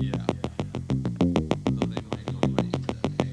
Yeah. So they might go crazy. Okay.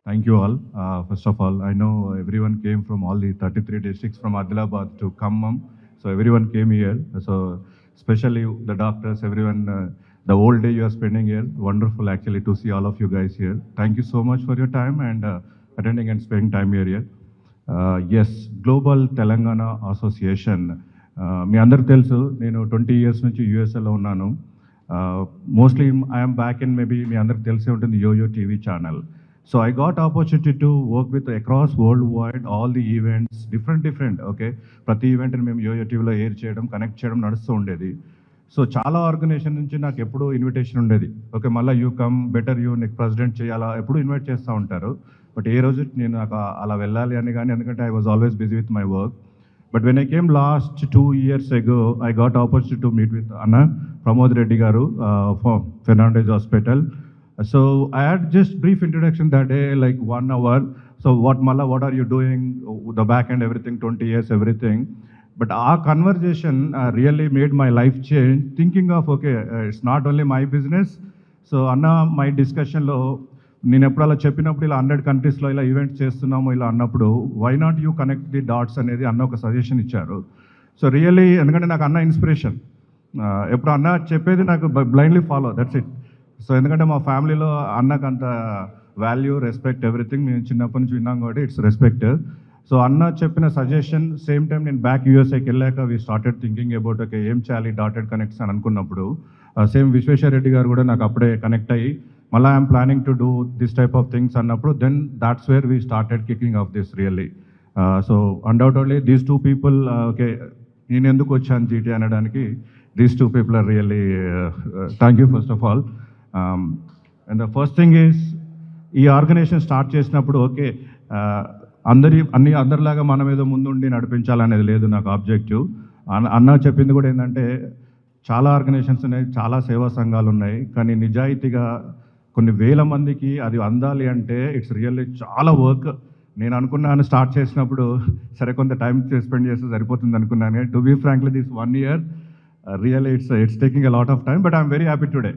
Thank you all. First of all, I know everyone came from all the 33 districts from Adilabad to Khammam. So everyone came here. So especially the doctors, everyone, the whole day you are spending here. Wonderful actually to see all of you guys here. Thank you so much for your time and attending and spending time here. Yes, global Telangana association మీ అందరికి తెలుసు నేను 20 years నుంచి యూఎస్ఏలో ఉన్నాను. Mostly I'm back in maybe మీ అందరికి తెలిసే ఉంటుంది YoYo TV channel. So I got opportunity to work with across worldwide all the events, different, okay. ప్రతి ఈవెంట్ని మేము యోయో టీవీలో ఎయిర్ చేయడం, కనెక్ట్ చేయడం నడుస్తూ ఉండేది. సో చాలా ఆర్గనైజేషన్ నుంచి నాకు ఎప్పుడూ ఇన్విటేషన్ ఉండేది. ఓకే, మళ్ళీ you come better you next president చేయాలా ఎప్పుడు ఇన్వైట్ చేస్తూ ఉంటారు. బట్ ఏ రోజు నేను నాకు అలా వెళ్ళాలి అని కానీ, ఎందుకంటే I was always busy with my work. But when I came last 2 years ago, I got opportunity to meet with Anna Pramod Reddy garu from Fernandez Hospital. So I had just brief introduction that day, like 1 hour. So what are you doing? The back end, everything, 20 years, everything. But our conversation really made my life change. Thinking of, okay, it's not only my business. So Anna, my discussion lo, నేను ఎప్పుడు అలా చెప్పినప్పుడు ఇలా 100 countries ఇలా events చేస్తున్నాము ఇలా అన్నప్పుడు why not you connect the dots అనేది అన్న ఒక సజెషన్ ఇచ్చారు. సో రియల్లీ ఎందుకంటే నాకు అన్న ఇన్స్పిరేషన్. ఎప్పుడు అన్న చెప్పేది నాకు blindly follow, that's it. So ఎందుకంటే మా ఫ్యామిలీలో అన్నకు అంత వాల్యూ, రెస్పెక్ట్, ఎవ్రీథింగ్ మేము చిన్నప్పటి నుంచి విన్నాం కాబట్టి ఇట్స్ రెస్పెక్ట్. సో అన్న చెప్పిన సజెషన్ సేమ్ టైం నేను బ్యాక్ యూఎస్ఏకి వెళ్ళాక we started thinking about okay ఏం చేయాలి డాటెడ్ కనెక్ట్స్ అని అనుకున్నప్పుడు సేమ్ విశ్వేశ్వర రెడ్డి గారు కూడా నాకు అప్పుడే కనెక్ట్ అయ్యి మళ్ళీ I'm planning to do this type of things అన్నప్పుడు then that's where we started kicking off this really. So undoubtedly these 2 people okay నేను ఎందుకు వచ్చాను జీటీ అనడానికి these 2 people are really thank you first of all. And the first thing is ఈ organization start చేసినప్పుడు okay అందరిలాగా మనం ఏదో ముందుండి నడిపించాలనేది లేదు నాకు ఆబ్జెక్టివ్. అన్న చెప్పింది కూడా ఏంటంటే చాలా ఆర్గనైజేషన్స్ ఉన్నాయి, చాలా సేవా సంఘాలు ఉన్నాయి, కానీ నిజాయితీగా కొన్ని వేల మందికి అది అందాలి అంటే ఇట్స్ రియల్లీ చాలా వర్క్. నేను అనుకున్నాను స్టార్ట్ చేసినప్పుడు సరే కొంత టైం స్పెండ్ చేస్తే సరిపోతుంది అనుకున్నాను. To be frankly this 1 year really it's taking a lot of time, but I'm very happy today,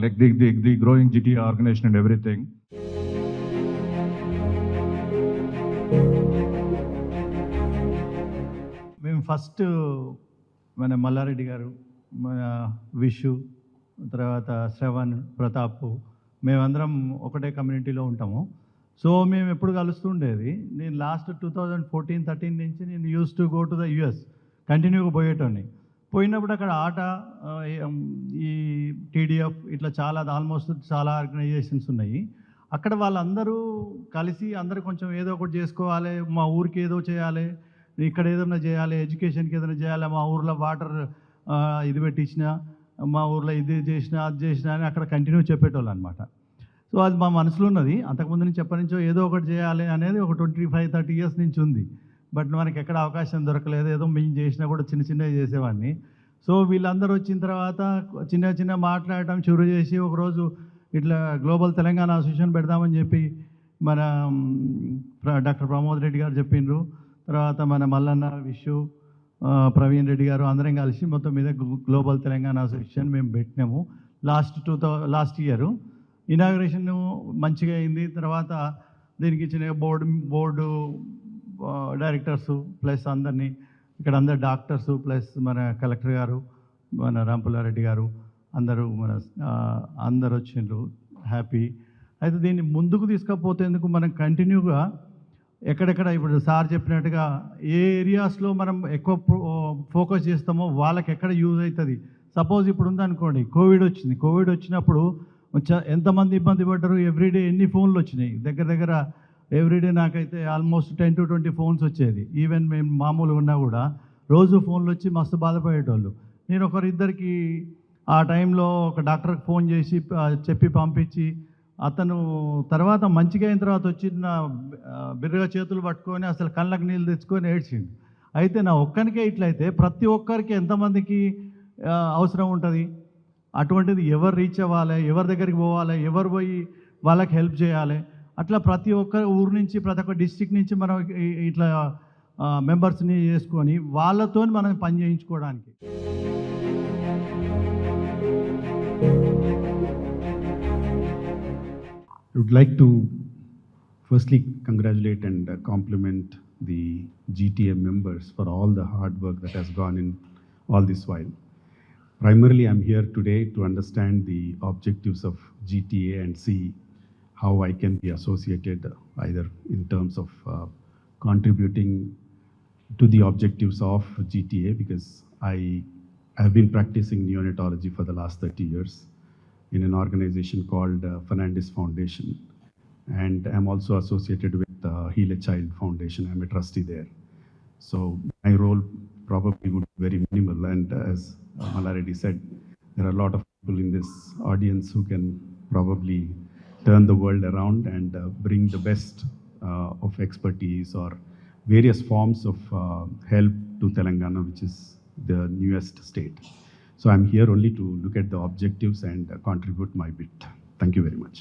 like the growing GT organization and everything. మేము ఫస్ట్ మన మల్లారెడ్డి గారు, మన విషు, తర్వాత శ్రవణ్, ప్రతాప్, మేమందరం ఒకటే కమ్యూనిటీలో ఉంటాము. సో మేము ఎప్పుడు కలుస్తుండేది. నేను లాస్ట్ 2014-13 నుంచి నేను use to go to the US, కంటిన్యూగా పోయేటోని. పోయినప్పుడు అక్కడ ఆట ఈ టీడీఎఫ్ ఇట్లా ఆల్మోస్ట్ చాలా ఆర్గనైజేషన్స్ ఉన్నాయి. అక్కడ వాళ్ళందరూ కలిసి అందరూ కొంచెం ఏదో ఒకటి చేసుకోవాలి, మా ఊరికి ఏదో చేయాలి, ఇక్కడ ఏదైనా చేయాలి, ఎడ్యుకేషన్కి ఏదైనా చేయాలి, మా ఊర్లో వాటర్ ఇది పెట్టించిన, మా ఊర్లో ఇది చేసిన అది చేసిన అని అక్కడ కంటిన్యూ చెప్పేటోళ్ళు అనమాట. సో అది మా మనసులో ఉన్నది. అంతకుముందు నుంచి ఎప్పటి ఏదో ఒకటి చేయాలి అనేది ఒక 25-30 ఇయర్స్ నుంచి ఉంది. బట్ మనకి ఎక్కడ అవకాశం దొరకలేదు. ఏదో మేము చేసినా కూడా చిన్న చిన్నవి చేసేవాడిని. సో వీళ్ళందరూ వచ్చిన తర్వాత చిన్న మాట్లాడటం షురూ చేసి ఒకరోజు ఇట్లా గ్లోబల్ తెలంగాణ అసోసియేషన్ పెడదామని చెప్పి మన డాక్టర్ ప్రమోద్ రెడ్డి గారు చెప్పిండ్రు. తర్వాత మన మల్లన్న, విషు, ప్రవీణ్ రెడ్డి గారు అందరం కలిసి మొత్తం మీద గ్లోబల్ తెలంగాణ అసోసియేషన్ మేము పెట్టినాము. లాస్ట్ ఇయర్ ఇనాగ్రేషన్ మంచిగా అయింది. తర్వాత దీనికి ఇచ్చిన బోర్డు డైరెక్టర్సు ప్లస్ అందరినీ ఇక్కడ అందరు డాక్టర్సు ప్లస్ మన కలెక్టర్ గారు, మన రాంపుల్లారెడ్డి గారు అందరు వచ్చిండ్రు. హ్యాపీ. అయితే దీన్ని ముందుకు తీసుకపోతేందుకు మనం కంటిన్యూగా ఎక్కడెక్కడ ఇప్పుడు సార్ చెప్పినట్టుగా ఏ ఏరియాస్లో మనం ఎక్కువ ఫోకస్ చేస్తామో వాళ్ళకి ఎక్కడ యూజ్ అవుతుంది. సపోజ్ ఇప్పుడు ఉందనుకోండి, కోవిడ్ వచ్చినప్పుడు ఎంతమంది ఇబ్బంది పడ్డారు. ఎవ్రీడే ఎన్ని ఫోన్లు వచ్చినాయి, దగ్గర ఎవ్రీడే నాకైతే ఆల్మోస్ట్ 10 to 20 ఫోన్స్ వచ్చేది. ఈవెన్ మేము మామూలుగా ఉన్నా కూడా రోజు ఫోన్లు వచ్చి మస్తు బాధపడేటోళ్ళు. నేను ఒకరిద్దరికి ఆ టైంలో ఒక డాక్టర్కి ఫోన్ చేసి చెప్పి పంపించి, అతను తర్వాత మంచిగా అయిన తర్వాత వచ్చి నా బిర్రగా చేతులు పట్టుకొని అసలు కళ్ళకు నీళ్ళు తెచ్చుకొని ఏడ్చిండు. అయితే నా ఒక్కనికే ఇట్లయితే ప్రతి ఒక్కరికి ఎంతమందికి అవసరం ఉంటుంది. అటువంటిది ఎవరు రీచ్ అవ్వాలి, ఎవరి దగ్గరికి పోవాలి, ఎవరు పోయి వాళ్ళకి హెల్ప్ చేయాలి. అట్లా ప్రతి ఒక్క ఊరు నుంచి ప్రతి ఒక్క డిస్ట్రిక్ట్ నుంచి మనం ఇట్లా మెంబర్స్ని చేసుకొని వాళ్ళతో మనం పని చేయించుకోవడానికి. I would like to firstly congratulate and compliment the GTA members for all the hard work that has gone in all this while. Primarily, I'm here today to understand the objectives of GTA and see how I can be associated either in terms of contributing to the objectives of GTA, because I have been practicing neonatology for the last 30 years in an organization called Fernandez Foundation, and I'm also associated with Heal a Child Foundation. I'm a trustee there. So my role probably would be very minimal, and as Mallaredi said, there are a lot of people in this audience who can probably turn the world around and bring the best of expertise or various forms of help to Telangana, which is the newest state. So I'm here only to look at the objectives and contribute my bit. Thank you very much.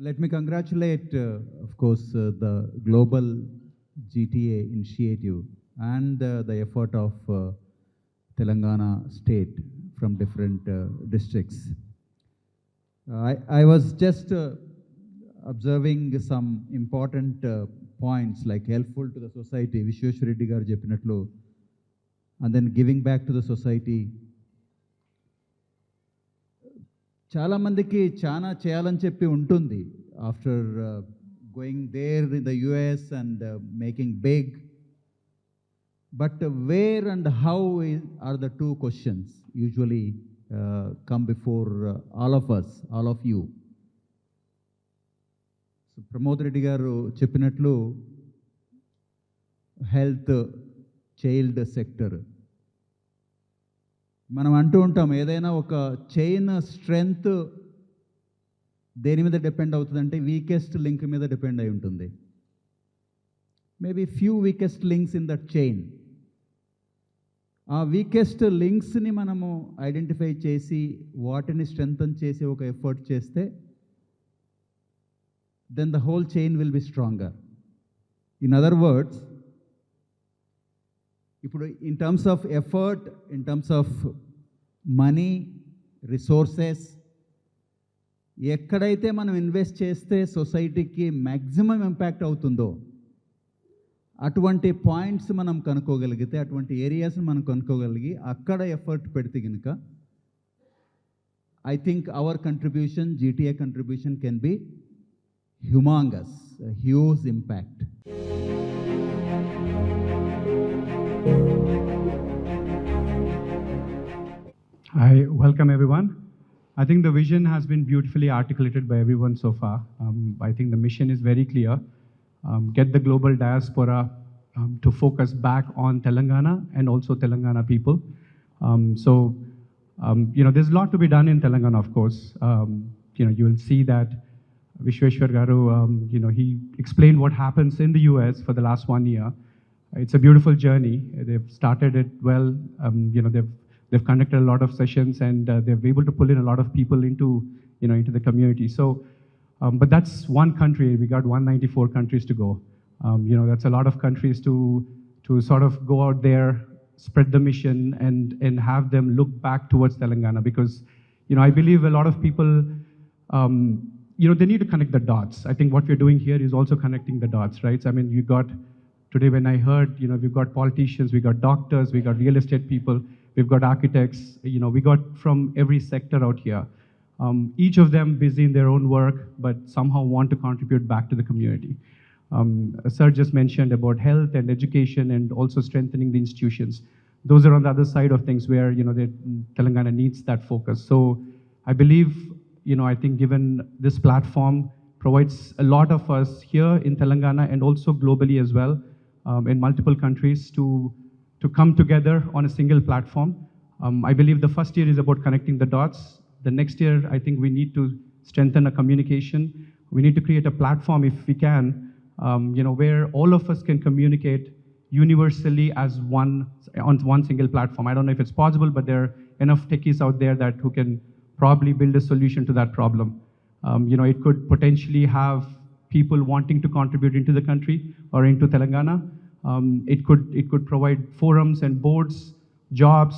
Let me congratulate, of course, the Global GTA initiative and the effort of Telangana state from different districts. I was just observing some important points like helpful to the society, Vishweshwar Reddy garu cheppinatlu, and then giving back to the society. చాలా మందికి చాలా చేయాలని చెప్పి ఉంటుంది after going there in the US and making big. But where and how are the two questions usually come before all of us, all of you. So Pramod Reddy garu cheppinatlu health, child sector, మనం అంటూ ఉంటాం ఏదైనా ఒక chain strength దేని మీద depend అవుతుందంటే weakest link మీద depend అయి ఉంటుంది. Maybe few weakest links in that chain. ఆ వీకెస్ట్ లింక్స్ని మనము ఐడెంటిఫై చేసి వాటిని స్ట్రెంగ్తన్ చేసి ఒక ఎఫర్ట్ చేస్తే then the whole chain will be stronger. In other words, ఇప్పుడు in terms of effort, in terms of money, resources, ఎక్కడైతే మనం ఇన్వెస్ట్ చేస్తే సొసైటీకి మ్యాక్సిమం ఇంపాక్ట్ అవుతుందో అటువంటి పాయింట్స్ మనం కనుక్కోగలిగితే, అటువంటి ఏరియాస్ని మనం కనుక్కోగలిగి అక్కడ ఎఫర్ట్ పెడితే కనుక I think our contribution, GTA contribution can be humongous, huge impact. Hi, welcome everyone. I think the vision has been beautifully articulated by everyone so far. I think the mission is very clear. Get the global diaspora to focus back on Telangana and also Telangana people. There's a lot to be done in Telangana, of course. You will see that Vishweshwar Garu, he explained what happens in the US for the last 1 year. It's a beautiful journey. They've started it well. They've conducted a lot of sessions and they're able to pull in a lot of people into the community. But that's one country. We got 194 countries to go. That's a lot of countries to sort of go out there, spread the mission, and have them look back towards Telangana. Because, I believe a lot of people, they need to connect the dots. I think what we're doing here is also connecting the dots, right? I mean, you got, today when I heard, we've got politicians, we got doctors, we got real estate people, we've got architects, we got from every sector out here. Each of them busy in their own work, but somehow want to contribute back to the community. Sir just mentioned about health and education and also strengthening the institutions. Those are on the other side of things where, Telangana needs that focus. So I believe, I think given this platform provides a lot of us here in Telangana and also globally as well, in multiple countries to come together on a single platform. I believe the first year is about connecting the dots. The next year, I think we need to strengthen a communication. We need to create a platform, if we can, where all of us can communicate universally as on one single platform. I don't know if it's possible, but there are enough techies out there who can probably build a solution to that problem. It could potentially have people wanting to contribute into the country or into Telangana. It could provide forums and boards, jobs,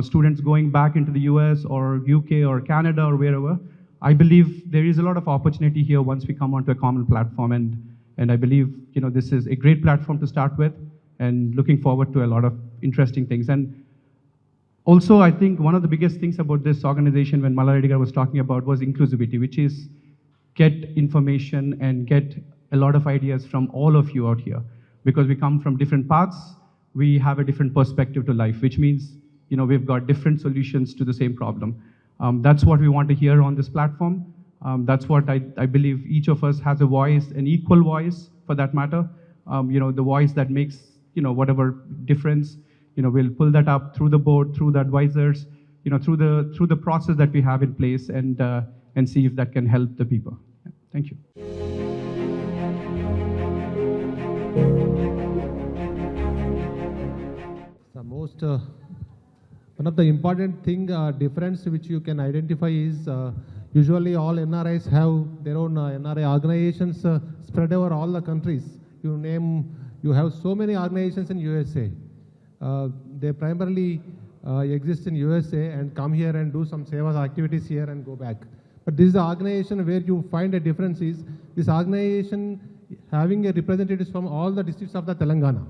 students going back into the US or UK or Canada or wherever. I believe there is a lot of opportunity here once we come onto a common platform, and I believe this is a great platform to start with, and looking forward to a lot of interesting things. And also, I think one of the biggest things about this organization when Mallareddy was talking about was inclusivity, which is get information and get a lot of ideas from all of you out here. Because we come from different paths, we have a different perspective to life, which means, we've got different solutions to the same problem. That's what we want to hear on this platform. That's what I believe each of us has a voice, an equal voice for that matter. The voice that makes, whatever difference, we'll pull that up through the board, through the advisors, through the process that we have in place, and see if that can help the people. Yeah, thank you. One of the important difference which you can identify is usually all NRIs have their own NRI organizations spread over all the countries. You have so many organizations in USA. They primarily exist in USA and come here and do some seva activities here and go back. But this is the organization where you find a difference is this organization having a representatives from all the districts of the Telangana,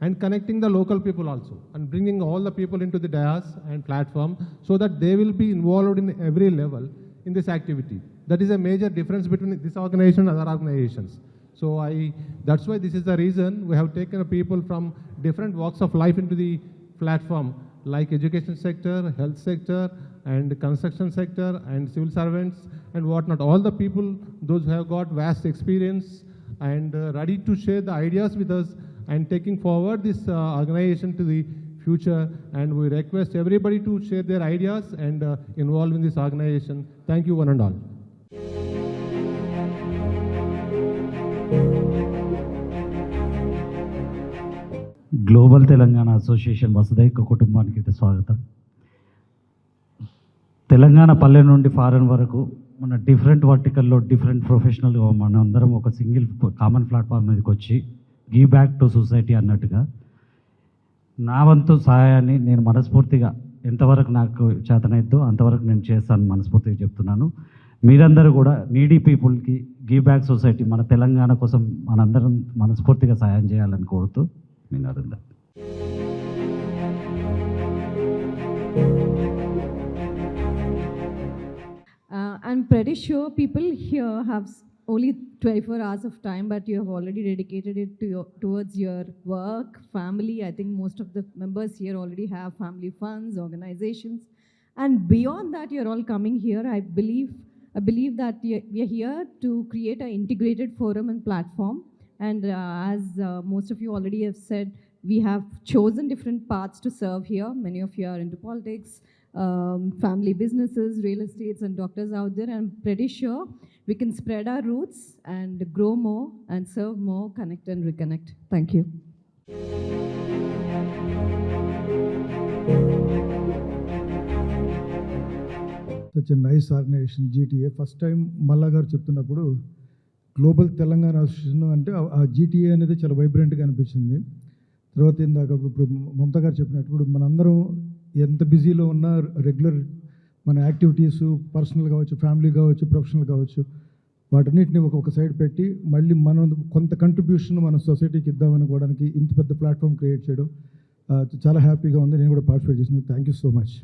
and connecting the local people also, and bringing all the people into the dais and platform so that they will be involved in every level in this activity. That is a major difference between this organization and other organizations. So that's why this is the reason we have taken people from different walks of life into the platform, like education sector, health sector, and construction sector, and civil servants, and whatnot. All the people, those who have got vast experience and ready to share the ideas with us, and taking forward this organization to the future. And we request everybody to share their ideas and involve in this organization. Thank you, one and all. Global Telangana association వసుదైక కుటుంబానికి స్వాగతం. తెలంగాణ పల్లె నుండి foreign వరకు మన different వర్టికల్లో different ప్రొఫెషనల్గా మనం అందరం ఒక సింగిల్ కామన్ ప్లాట్ఫామ్ మీదకి వచ్చి గివ్ బ్యాక్ టు సొసైటీ అన్నట్టుగా నా వంతు సహాయాన్ని నేను మనస్ఫూర్తిగా ఎంతవరకు నాకు చేతనైద్దో అంతవరకు నేను చేస్తాను మనస్ఫూర్తిగా చెప్తున్నాను. మీరందరూ కూడా నీడీ పీపుల్కి గివ్ బ్యాక్ సొసైటీ మన తెలంగాణ కోసం మనందరం మనస్ఫూర్తిగా సహాయం చేయాలని కోరుతూ మీ Narender. I'm pretty sure people here have only 24 hours of time, but you have already dedicated it towards your work, family. I think most of the members here already have family funds, organizations, And beyond that, you're all coming here. I believe that we are here to create an integrated forum and platform. And as most of you already have said, we have chosen different paths to serve here. Many of you are into politics, family businesses, real estates, and doctors out there. I'm pretty sure we can spread our roots and grow more and serve more, connect and reconnect. Thank you. such a nice organization, GTA. First time మల్లా గారు చెప్తున్నప్పుడు global Telangana association అంటే ఆ GTA అనేది చాలా వైబ్రెంట్గా అనిపించింది. తర్వాత ఇందాక ఇప్పుడు మమతా గారు చెప్పినప్పుడు మనందరం ఎంత బిజీలో ఉన్నా రెగ్యులర్ మన యాక్టివిటీస్ పర్సనల్ కావచ్చు, ఫ్యామిలీ కావచ్చు, ప్రొఫెషనల్ కావచ్చు, వాటన్నిటిని ఒక సైడ్ పెట్టి మళ్ళీ మనం కొంత కంట్రిబ్యూషన్ మన సొసైటీకి ఇద్దామనుకోవడానికి ఇంత పెద్ద ప్లాట్ఫామ్ క్రియేట్ చేయడం చాలా హ్యాపీగా ఉంది. నేను కూడా పార్టిసిపేట్ చేసినందుకు థ్యాంక్ యూ సో మచ్.